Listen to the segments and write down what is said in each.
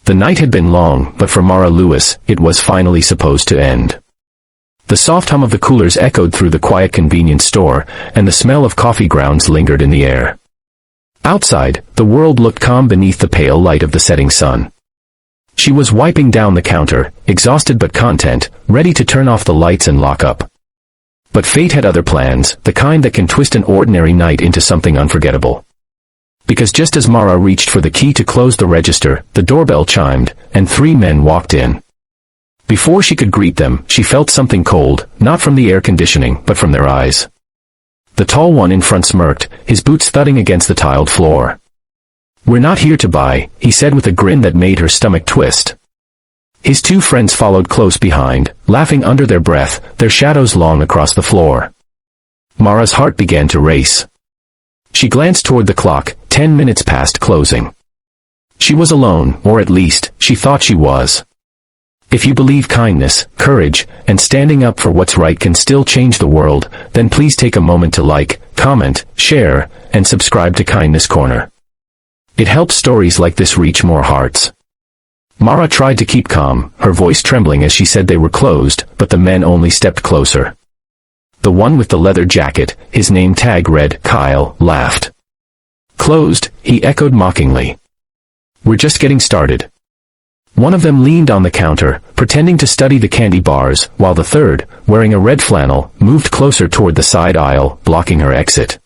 The night had been long, but for Mara Lewis, it was finally supposed to end. The soft hum of the coolers echoed through the quiet convenience store, and the smell of coffee grounds lingered in the air. Outside, the world looked calm beneath the pale light of the setting sun. She was wiping down the counter, exhausted but content, ready to turn off the lights and lock up. But fate had other plans, the kind that can twist an ordinary night into something unforgettable. Because just as Mara reached for the key to close the register, the doorbell chimed, and 3 men walked in. Before she could greet them, she felt something cold, not from the air conditioning, but from their eyes. The tall one in front smirked, his boots thudding against the tiled floor. "We're not here to buy," he said with a grin that made her stomach twist. His 2 friends followed close behind, laughing under their breath, their shadows long across the floor. Mara's heart began to race. She glanced toward the clock, 10 minutes past closing. She was alone, or at least, she thought she was. If you believe kindness, courage, and standing up for what's right can still change the world, then please take a moment to like, comment, share, and subscribe to Kindness Corner. It helps stories like this reach more hearts. Mara tried to keep calm, her voice trembling as she said they were closed, but the men only stepped closer. The one with the leather jacket, his name tag read Kyle, laughed. "Closed," he echoed mockingly. "We're just getting started." One of them leaned on the counter, pretending to study the candy bars, while the third, wearing a red flannel, moved closer toward the side aisle, blocking her exit.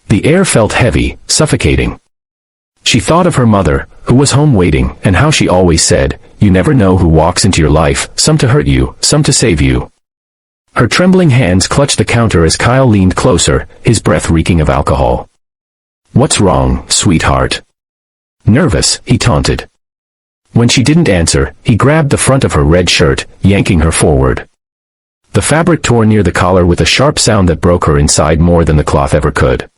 The air felt heavy, suffocating. She thought of her mother, who was home waiting, and how she always said, "You never know who walks into your life, some to hurt you, some to save you." Her trembling hands clutched the counter as Kyle leaned closer, his breath reeking of alcohol. "What's wrong, sweetheart?" "Nervous," he taunted. When she didn't answer, he grabbed the front of her red shirt, yanking her forward. The fabric tore near the collar with a sharp sound that broke her inside more than the cloth ever could.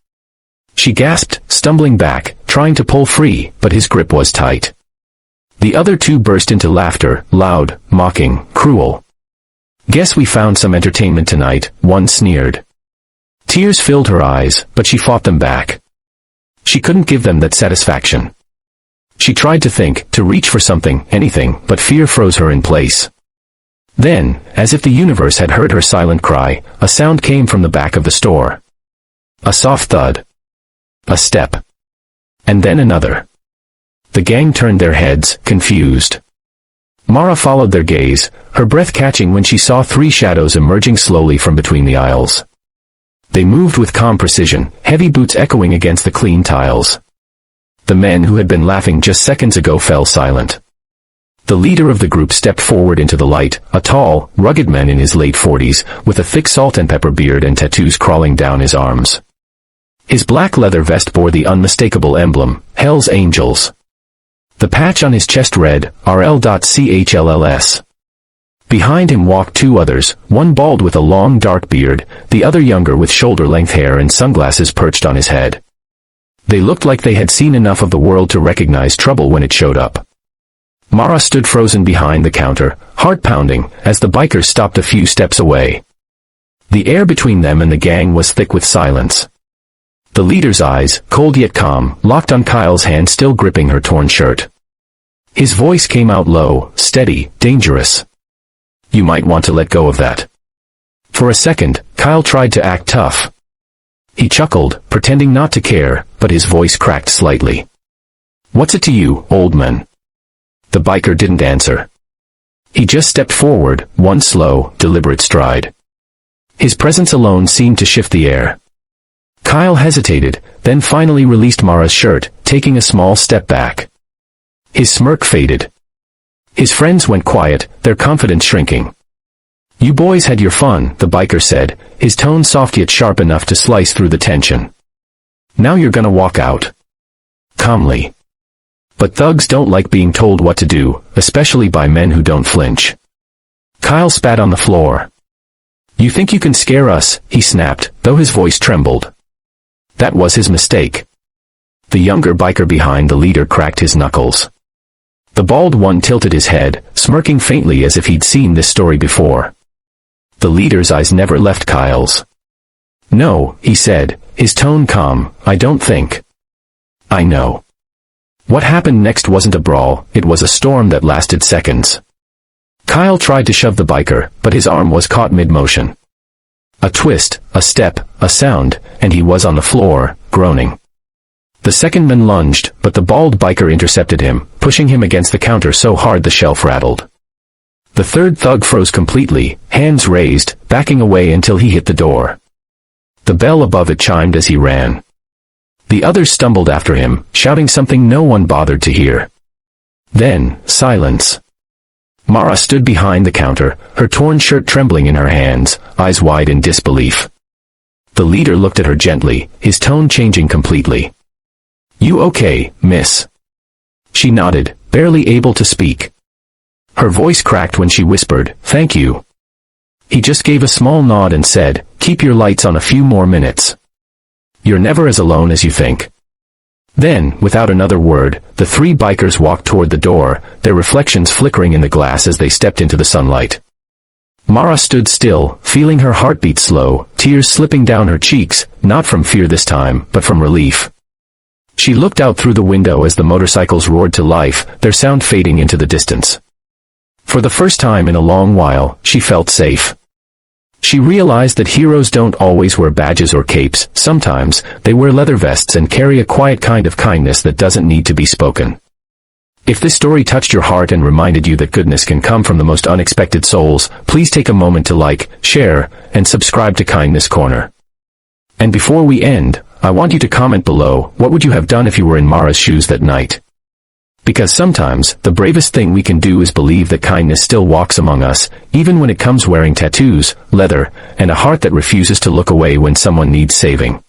She gasped, stumbling back, trying to pull free, but his grip was tight. The other 2 burst into laughter, loud, mocking, cruel. "Guess we found some entertainment tonight," one sneered. Tears filled her eyes, but she fought them back. She couldn't give them that satisfaction. She tried to think, to reach for something, anything, but fear froze her in place. Then, as if the universe had heard her silent cry, a sound came from the back of the store. A soft thud. A step. And then another. The gang turned their heads, confused. Mara followed their gaze, her breath catching when she saw 3 shadows emerging slowly from between the aisles. They moved with calm precision, heavy boots echoing against the clean tiles. The men who had been laughing just seconds ago fell silent. The leader of the group stepped forward into the light, a tall, rugged man in his late 40s, with a thick salt and pepper beard and tattoos crawling down his arms. His black leather vest bore the unmistakable emblem, Hell's Angels. The patch on his chest read, RL.CHLLS. Behind him walked 2 others, one bald with a long dark beard, the other younger with shoulder-length hair and sunglasses perched on his head. They looked like they had seen enough of the world to recognize trouble when it showed up. Mara stood frozen behind the counter, heart pounding, as the bikers stopped a few steps away. The air between them and the gang was thick with silence. The leader's eyes, cold yet calm, locked on Kyle's hand still gripping her torn shirt. His voice came out low, steady, dangerous. "You might want to let go of that." For a second, Kyle tried to act tough. He chuckled, pretending not to care, but his voice cracked slightly. "What's it to you, old man?" The biker didn't answer. He just stepped forward, one slow, deliberate stride. His presence alone seemed to shift the air. Kyle hesitated, then finally released Mara's shirt, taking a small step back. His smirk faded. His friends went quiet, their confidence shrinking. "You boys had your fun," the biker said, his tone soft yet sharp enough to slice through the tension. "Now you're gonna walk out." Calmly. But thugs don't like being told what to do, especially by men who don't flinch. Kyle spat on the floor. "You think you can scare us," he snapped, though his voice trembled. That was his mistake. The younger biker behind the leader cracked his knuckles. The bald one tilted his head, smirking faintly as if he'd seen this story before. The leader's eyes never left Kyle's. "No," he said, his tone calm, "I don't think." "I know. What happened next wasn't a brawl, it was a storm that lasted seconds. Kyle tried to shove the biker, but his arm was caught mid-motion. A twist, a step, a sound, and he was on the floor, groaning. The second man lunged, but the bald biker intercepted him, pushing him against the counter so hard the shelf rattled. The third thug froze completely, hands raised, backing away until he hit the door. The bell above it chimed as he ran. The others stumbled after him, shouting something no one bothered to hear. Then, silence. Mara stood behind the counter, her torn shirt trembling in her hands, eyes wide in disbelief. The leader looked at her gently, his tone changing completely. "You okay, miss?" She nodded, barely able to speak. Her voice cracked when she whispered, "Thank you." He just gave a small nod and said, "Keep your lights on a few more minutes. You're never as alone as you think." Then, without another word, the three bikers walked toward the door, their reflections flickering in the glass as they stepped into the sunlight. Mara stood still, feeling her heartbeat slow, tears slipping down her cheeks, not from fear this time, but from relief. She looked out through the window as the motorcycles roared to life, their sound fading into the distance. For the first time in a long while, she felt safe. She realized that heroes don't always wear badges or capes, sometimes, they wear leather vests and carry a quiet kind of kindness that doesn't need to be spoken. If this story touched your heart and reminded you that goodness can come from the most unexpected souls, please take a moment to like, share, and subscribe to Kindness Corner. And before we end, I want you to comment below, what would you have done if you were in Mara's shoes that night? Because sometimes, the bravest thing we can do is believe that kindness still walks among us, even when it comes wearing tattoos, leather, and a heart that refuses to look away when someone needs saving.